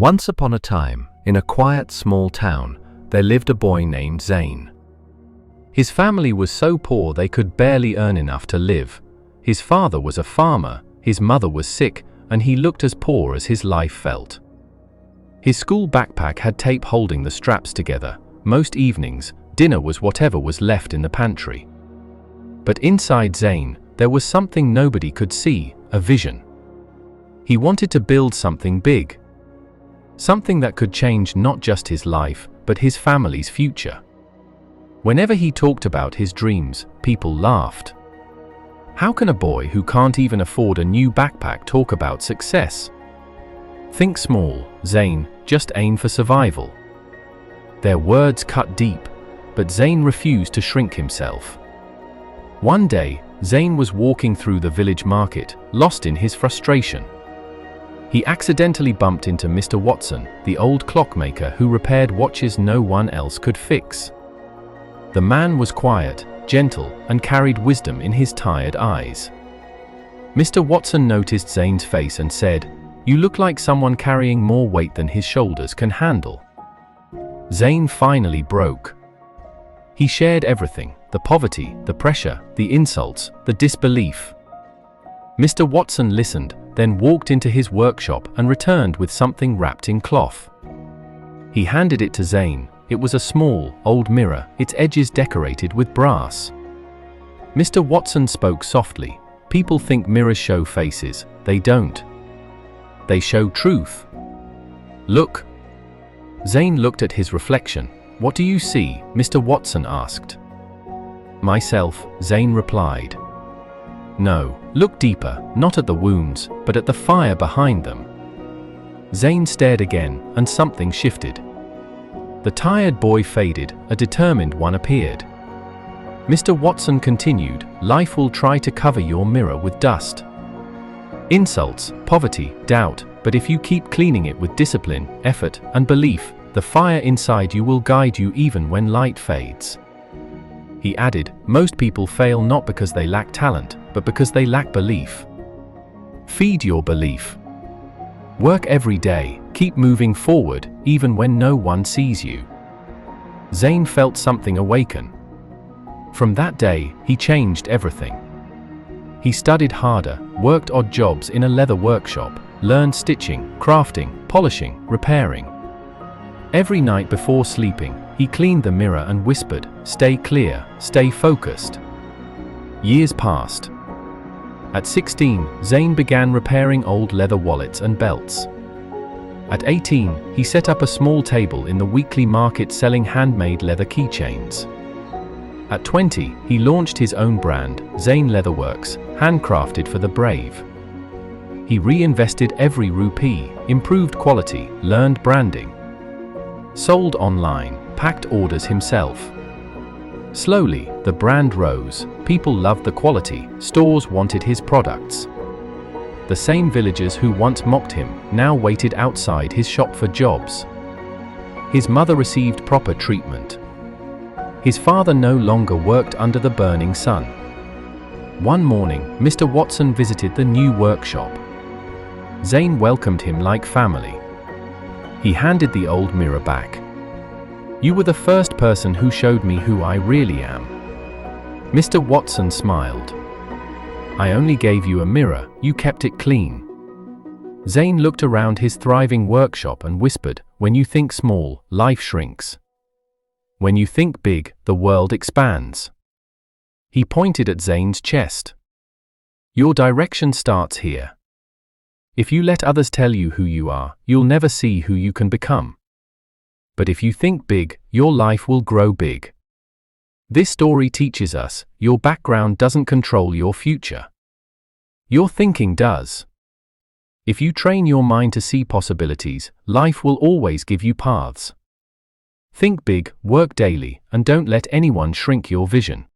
Once upon a time, in a quiet small town, there lived a boy named Zane. His family was so poor they could barely earn enough to live. His father was a farmer, his mother was sick, and he looked as poor as his life felt. His school backpack had tape holding the straps together. Most evenings, dinner was whatever was left in the pantry. But inside Zane, there was something nobody could see, a vision. He wanted to build something big. Something that could change not just his life, but his family's future. Whenever he talked about his dreams, people laughed. How can a boy who can't even afford a new backpack talk about success? Think small, Zane, just aim for survival. Their words cut deep, but Zane refused to shrink himself. One day, Zane was walking through the village market, lost in his frustration. He accidentally bumped into Mr. Watson, the old clockmaker who repaired watches no one else could fix. The man was quiet, gentle, and carried wisdom in his tired eyes. Mr. Watson noticed Zane's face and said, "You look like someone carrying more weight than his shoulders can handle." Zane finally broke. He shared everything, the poverty, the pressure, the insults, the disbelief. Mr. Watson listened, then walked into his workshop and returned with something wrapped in cloth. He handed it to Zane. It was a small, old mirror, its edges decorated with brass. Mr. Watson spoke softly. "People think mirrors show faces. They don't. They show truth. Look." Zane looked at his reflection. "What do you see?" Mr. Watson asked. "Myself," Zane replied. "No, look deeper, not at the wounds, but at the fire behind them." Zane stared again, and something shifted. The tired boy faded, a determined one appeared. Mr. Watson continued, "Life will try to cover your mirror with dust. Insults, poverty, doubt, but if you keep cleaning it with discipline, effort, and belief, the fire inside you will guide you even when light fades." He added, "Most people fail not because they lack talent, but because they lack belief. Feed your belief. Work every day, keep moving forward, even when no one sees you." Zane felt something awaken. From that day, he changed everything. He studied harder, worked odd jobs in a leather workshop, learned stitching, crafting, polishing, repairing. Every night before sleeping, he cleaned the mirror and whispered, "Stay clear, stay focused." Years passed. At 16, Zane began repairing old leather wallets and belts. At 18, he set up a small table in the weekly market selling handmade leather keychains. At 20, he launched his own brand, Zane Leatherworks, handcrafted for the brave. He reinvested every rupee, improved quality, learned branding. Sold online, packed orders himself. Slowly, the brand rose, people loved the quality, stores wanted his products. The same villagers who once mocked him, now waited outside his shop for jobs. His mother received proper treatment. His father no longer worked under the burning sun. One morning, Mr. Watson visited the new workshop. Zane welcomed him like family. He handed the old mirror back. "You were the first person who showed me who I really am." Mr. Watson smiled. "I only gave you a mirror, you kept it clean." Zane looked around his thriving workshop and whispered, "When you think small, life shrinks. When you think big, the world expands." He pointed at Zane's chest. "Your direction starts here. If you let others tell you who you are, you'll never see who you can become. But if you think big, your life will grow big." This story teaches us, your background doesn't control your future. Your thinking does. If you train your mind to see possibilities, life will always give you paths. Think big, work daily, and don't let anyone shrink your vision.